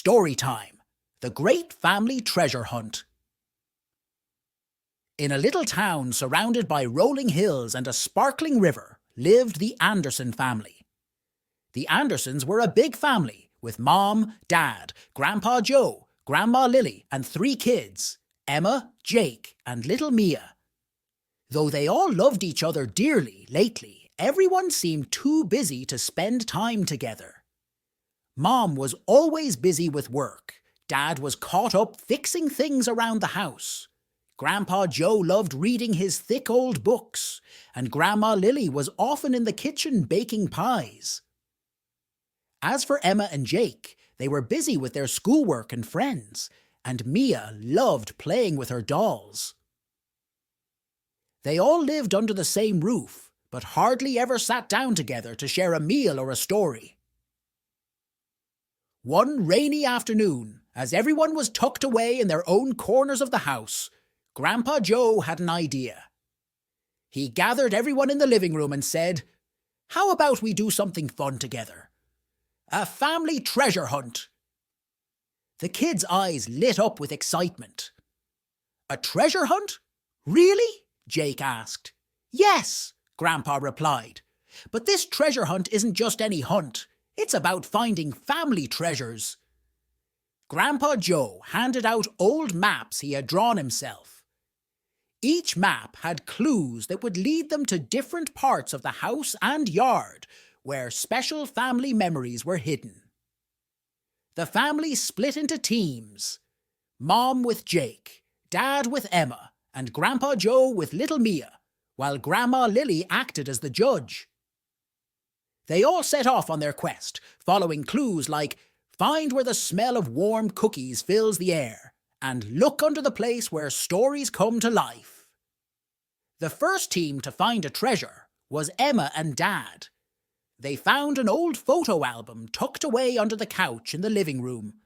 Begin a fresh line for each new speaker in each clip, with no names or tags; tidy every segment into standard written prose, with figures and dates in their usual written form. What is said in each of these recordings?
Story time. The Great Family Treasure Hunt. In a little town surrounded by rolling hills and a sparkling river lived the Anderson family. The Andersons were a big family with Mom, Dad, Grandpa Joe, Grandma Lily and 3 kids, Emma, Jake and little Mia. Though they all loved each other dearly lately, everyone seemed too busy to spend time together. Mom was always busy with work. Dad was caught up fixing things around the house. Grandpa Joe loved reading his thick old books, and Grandma Lily was often in the kitchen baking pies. As for Emma and Jake, they were busy with their schoolwork and friends, and Mia loved playing with her dolls. They all lived under the same roof, but hardly ever sat down together to share a meal or a story. One rainy afternoon, as everyone was tucked away in their own corners of the house, Grandpa Joe had an idea. He gathered everyone in the living room and said, "How about we do something fun together? A family treasure hunt." The kids' eyes lit up with excitement. "A treasure hunt? Really?" Jake asked. "Yes," Grandpa replied. "But this treasure hunt isn't just any hunt. It's about finding family treasures." Grandpa Joe handed out old maps he had drawn himself. Each map had clues that would lead them to different parts of the house and yard where special family memories were hidden. The family split into teams. Mom with Jake, Dad with Emma, and Grandpa Joe with little Mia, while Grandma Lily acted as the judge. They all set off on their quest, following clues like find where the smell of warm cookies fills the air, and look under the place where stories come to life. The first team to find a treasure was Emma and Dad. They found an old photo album tucked away under the couch in the living room.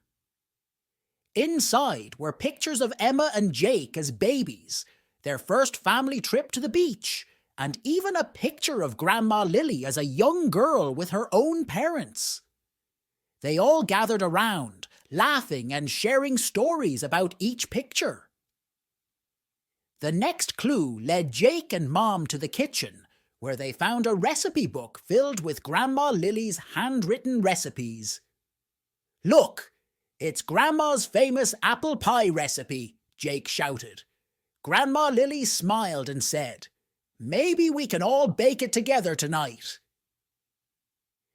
Inside were pictures of Emma and Jake as babies, their first family trip to the beach, and even a picture of Grandma Lily as a young girl with her own parents. They all gathered around, laughing and sharing stories about each picture. The next clue led Jake and Mom to the kitchen, where they found a recipe book filled with Grandma Lily's handwritten recipes. "Look, it's Grandma's famous apple pie recipe," Jake shouted. Grandma Lily smiled and said, "Maybe we can all bake it together tonight."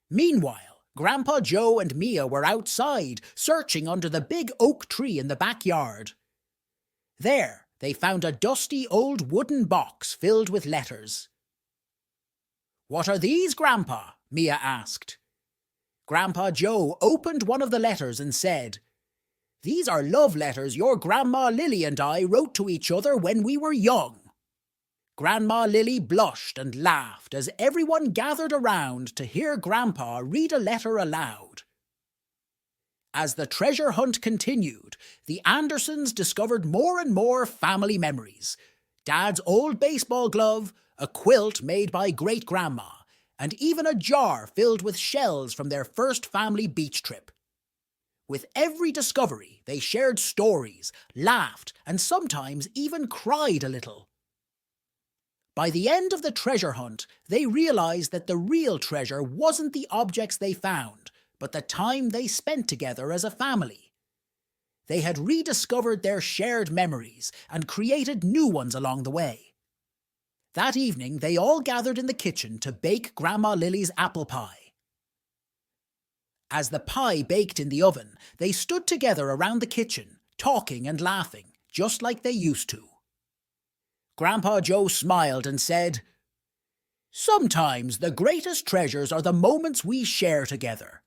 Meanwhile, Grandpa Joe and Mia were outside, searching under the big oak tree in the backyard. There, they found a dusty old wooden box filled with letters. "What are these, Grandpa?" Mia asked. Grandpa Joe opened one of the letters and said, "These are love letters your Grandma Lily and I wrote to each other when we were young." Grandma Lily blushed and laughed as everyone gathered around to hear Grandpa read a letter aloud. As the treasure hunt continued, the Andersons discovered more and more family memories. Dad's old baseball glove, a quilt made by great-grandma, and even a jar filled with shells from their first family beach trip. With every discovery, they shared stories, laughed, and sometimes even cried a little. By the end of the treasure hunt, they realized that the real treasure wasn't the objects they found, but the time they spent together as a family. They had rediscovered their shared memories and created new ones along the way. That evening, they all gathered in the kitchen to bake Grandma Lily's apple pie. As the pie baked in the oven, they stood together around the kitchen, talking and laughing, just like they used to. Grandpa Joe smiled and said, "Sometimes the greatest treasures are the moments we share together."